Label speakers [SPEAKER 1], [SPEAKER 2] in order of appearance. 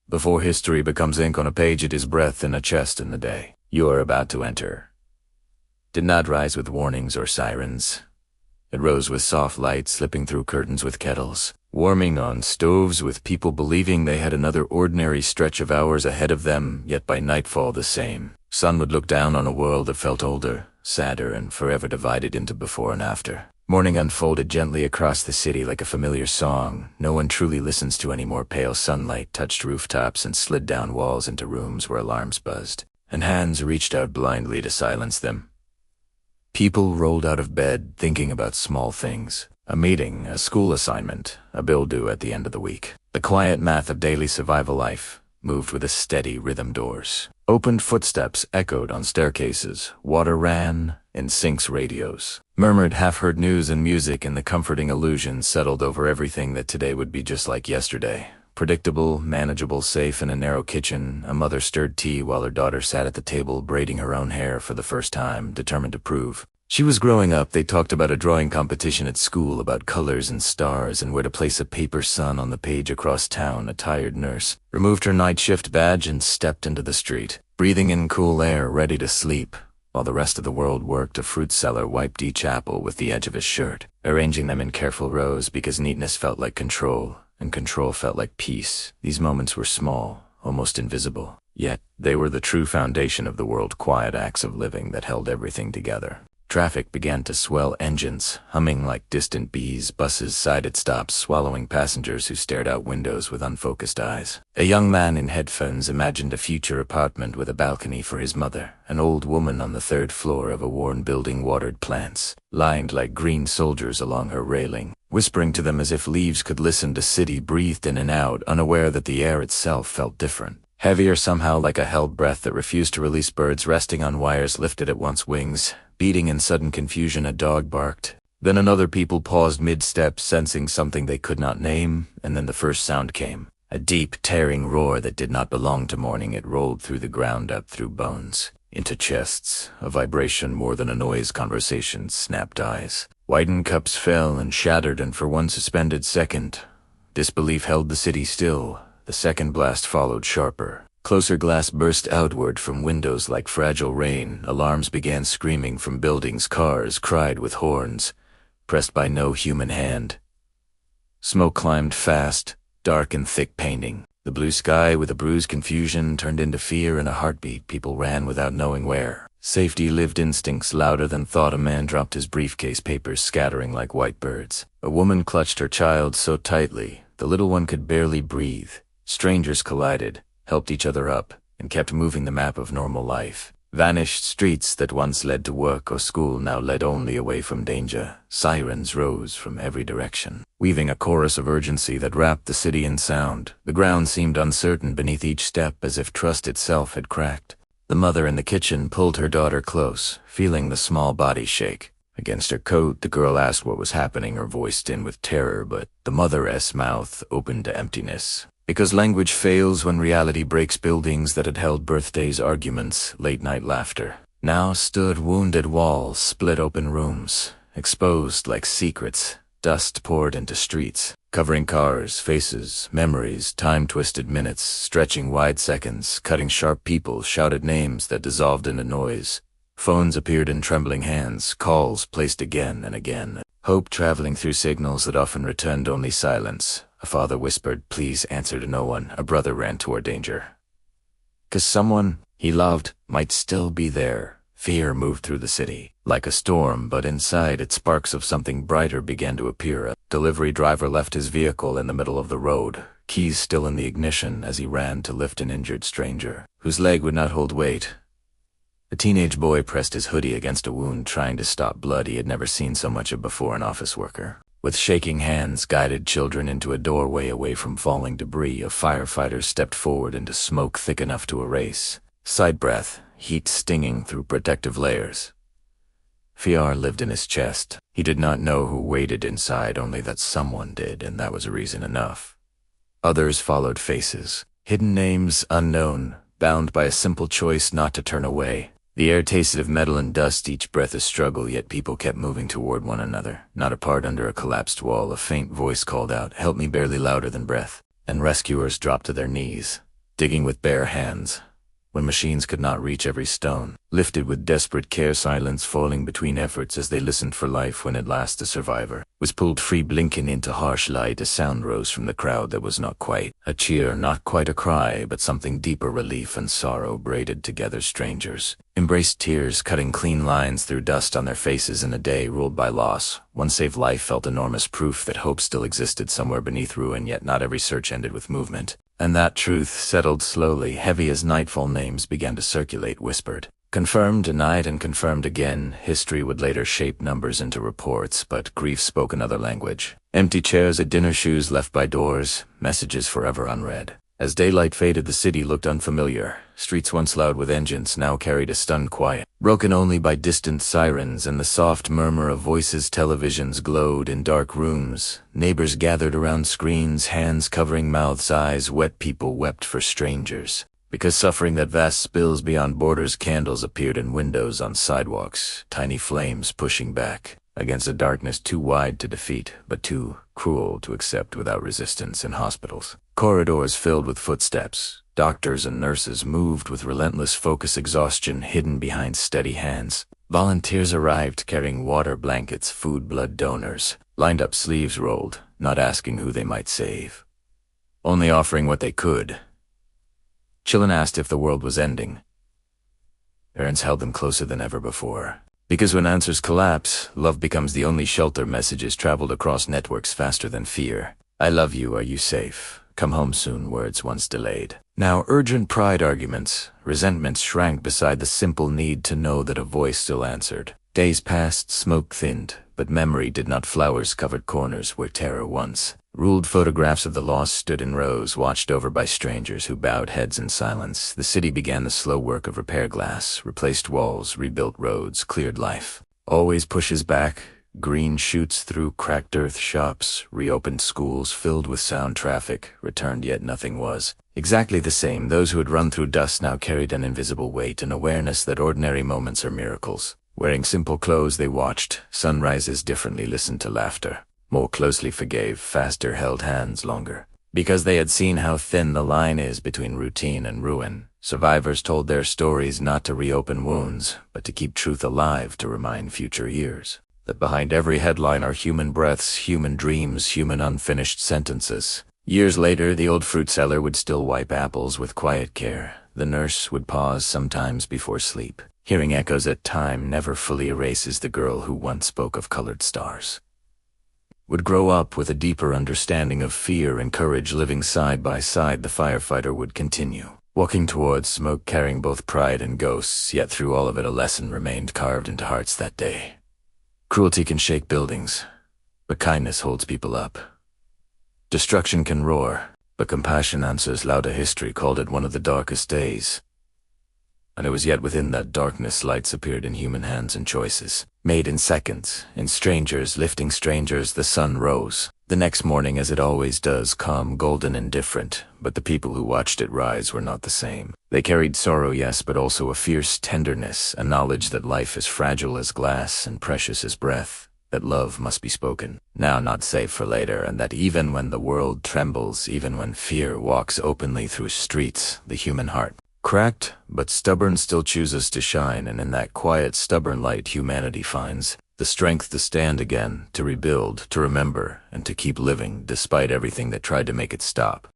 [SPEAKER 1] Before history becomes ink on a page, it is breath in a chest in the day you are about to enter. Did not rise with warnings or sirens. It rose with soft light slipping through curtains with kettles, warming on stoves with people believing they had another ordinary stretch of hours ahead of them, yet by nightfall the same. Sun would look down on a world that felt older, sadder, and forever divided into before and after. Morning unfolded gently across the city like a familiar song no one truly listens to anymore. Pale sunlight touched rooftops and slid down walls into rooms where alarms buzzed, and hands reached out blindly to silence them. People rolled out of bed thinking about small things. A meeting, a school assignment, a bill due at the end of the week. The quiet math of daily survival life moved with a steady rhythm. Doors opened, footsteps echoed on staircases, water ran in sinks, radios murmured half-heard news, and music and the comforting illusion settled over everything that today would be just like yesterday. Predictable, manageable, safe in a narrow kitchen, a mother stirred tea while her daughter sat at the table braiding her own hair for the first time, determined to prove she was growing up. They talked about a drawing competition at school, about colors and stars, and where to place a paper sun on the page. Across town, a tired nurse removed her night shift badge and stepped into the street, breathing in cool air, ready to sleep, while the rest of the world worked. A fruit seller wiped each apple with the edge of his shirt, arranging them in careful rows because neatness felt like control, and control felt like peace. These moments were small, almost invisible, yet they were the true foundation of the world, quiet acts of living that held everything together. Traffic began to swell, engines humming like distant bees, buses sided stops, swallowing passengers who stared out windows with unfocused eyes. A young man in headphones imagined a future apartment with a balcony for his mother. An old woman on the third floor of a worn building watered plants, lined like green soldiers along her railing, whispering to them as if leaves could listen. The city breathed in and out, unaware that the air itself felt different. Heavier somehow, like a held breath that refused to release. Birds resting on wires lifted at once, wings beating in sudden confusion. A dog barked. Then another. People paused mid-step, sensing something they could not name, and then the first sound came. A deep, tearing roar that did not belong to morning. It rolled through the ground, up through bones, into chests. A vibration more than a noise. Conversations snapped, eyes widened, cups fell and shattered, and for one suspended second, disbelief held the city still. The second blast followed, sharper. Closer. Glass burst outward from windows like fragile rain. Alarms began screaming from buildings. Cars cried with horns, pressed by no human hand. Smoke climbed fast, dark and thick, painting the blue sky with a bruised confusion turned into fear and a heartbeat. People ran without knowing where. Safety lived instincts louder than thought. A man dropped his briefcase, papers scattering like white birds. A woman clutched her child so tightly the little one could barely breathe. Strangers collided, helped each other up, and kept moving. The map of normal life vanished. Streets that once led to work or school now led only away from danger. Sirens rose from every direction, weaving a chorus of urgency that wrapped the city in sound. The ground seemed uncertain beneath each step, as if trust itself had cracked. The mother in the kitchen pulled her daughter close, feeling the small body shake against her coat. The girl asked what was happening, her voice thin with terror, but the mother's mouth opened to emptiness. Because language fails when reality breaks. Buildings that had held birthdays, arguments, late-night laughter now stood wounded walls, split open rooms, exposed like secrets. Dust poured into streets, covering cars, faces, memories, time-twisted minutes, stretching wide seconds, cutting sharp. People shouted names that dissolved into noise. Phones appeared in trembling hands, calls placed again and again. Hope traveling through signals that often returned only silence. A father whispered, "Please answer," to no one. A brother ran toward danger, 'cause someone he loved might still be there. Fear moved through the city like a storm, but inside it sparks of something brighter began to appear. A delivery driver left his vehicle in the middle of the road, keys still in the ignition, as he ran to lift an injured stranger whose leg would not hold weight. A teenage boy pressed his hoodie against a wound, trying to stop blood. He had never seen so much of before. An office worker with shaking hands guided children into a doorway away from falling debris. A firefighter stepped forward into smoke thick enough to erase. Side breath, heat stinging through protective layers. Fear lived in his chest. He did not know who waited inside, only that someone did, and that was a reason enough. Others followed, faces, hidden names unknown, bound by a simple choice not to turn away. The air tasted of metal and dust, each breath a struggle, yet people kept moving toward one another, not apart. Under a collapsed wall, a faint voice called out, "Help me," barely louder than breath, and rescuers dropped to their knees. digging with bare hands, when machines could not reach every stone, lifted with desperate care, silence falling between efforts as they listened for life when at last the survivor was pulled free, blinking into harsh light. A sound rose from the crowd that was not quite a cheer, not quite a cry, but something deeper. Relief and sorrow braided together. Strangers embraced, tears cutting clean lines through dust on their faces. In a day ruled by loss, one saved life felt enormous proof that hope still existed somewhere beneath ruin. Yet not every search ended with movement. And that truth settled slowly, heavy as nightfall. Names began to circulate, whispered, confirmed, denied, and confirmed again. History would later shape numbers into reports, but grief spoke another language. Empty chairs at dinner, shoes left by doors, messages forever unread. As daylight faded, the city looked unfamiliar. Streets once loud with engines now carried a stunned quiet, broken only by distant sirens and the soft murmur of voices. Televisions glowed in dark rooms. Neighbors gathered around screens, hands covering mouths, eyes wet. People wept for strangers, because suffering that vast spills beyond borders. Candles appeared in windows, on sidewalks, tiny flames pushing back against a darkness too wide to defeat, but too cruel to accept without resistance. In hospitals, corridors filled with footsteps. Doctors and nurses moved with relentless focus, exhaustion hidden behind steady hands. Volunteers arrived carrying water, blankets, food. Blood donors lined up, sleeves rolled, not asking who they might save, only offering what they could. Chillin asked if the world was ending. Parents held them closer than ever before. Because when answers collapse, love becomes the only shelter. Messages traveled across networks faster than fear. I love you, are you safe? Come home soon, words once delayed. Now urgent. Pride arguments, resentments shrank beside the simple need to know that a voice still answered. Days passed, smoke thinned, but memory did not. Flowers covered corners where terror once ruled. Photographs of the lost stood in rows, watched over by strangers who bowed heads in silence. The city began the slow work of repair. Glass replaced walls, rebuilt roads, cleared life always pushes back. Green shoots through cracked earth. Shops reopened, schools filled with sound. Traffic returned, yet nothing was exactly the same. Those who had run through dust now carried an invisible weight, an awareness that ordinary moments are miracles. Wearing simple clothes, they watched sunrises differently, listened to laughter more closely, forgave faster, held hands longer, because they had seen how thin the line is between routine and ruin. Survivors told their stories not to reopen wounds, but to keep truth alive, to remind future years that behind every headline are human breaths, human dreams, human unfinished sentences. Years later, the old fruit seller would still wipe apples with quiet care. The nurse would pause sometimes before sleep, hearing echoes that time never fully erases. The girl who once spoke of colored stars would grow up with a deeper understanding of fear and courage, living side by side. The firefighter would continue, walking towards smoke, carrying both pride and ghosts, yet through all of it a lesson remained carved into hearts that day. Cruelty can shake buildings, but kindness holds people up. Destruction can roar, but compassion answers louder. History called it one of the darkest days. And it was yet within that darkness lights appeared in human hands and choices, made in seconds, in strangers lifting strangers. The sun rose the next morning as it always does, calm, golden, and different, but the people who watched it rise were not the same. They carried sorrow, yes, but also a fierce tenderness, a knowledge that life is fragile as glass and precious as breath, that love must be spoken now, not saved for later, and that even when the world trembles, even when fear walks openly through streets, the human heart, cracked but stubborn, still chooses to shine. And in that quiet, stubborn light, humanity finds the strength to stand again, to rebuild, to remember, and to keep living despite everything that tried to make it stop.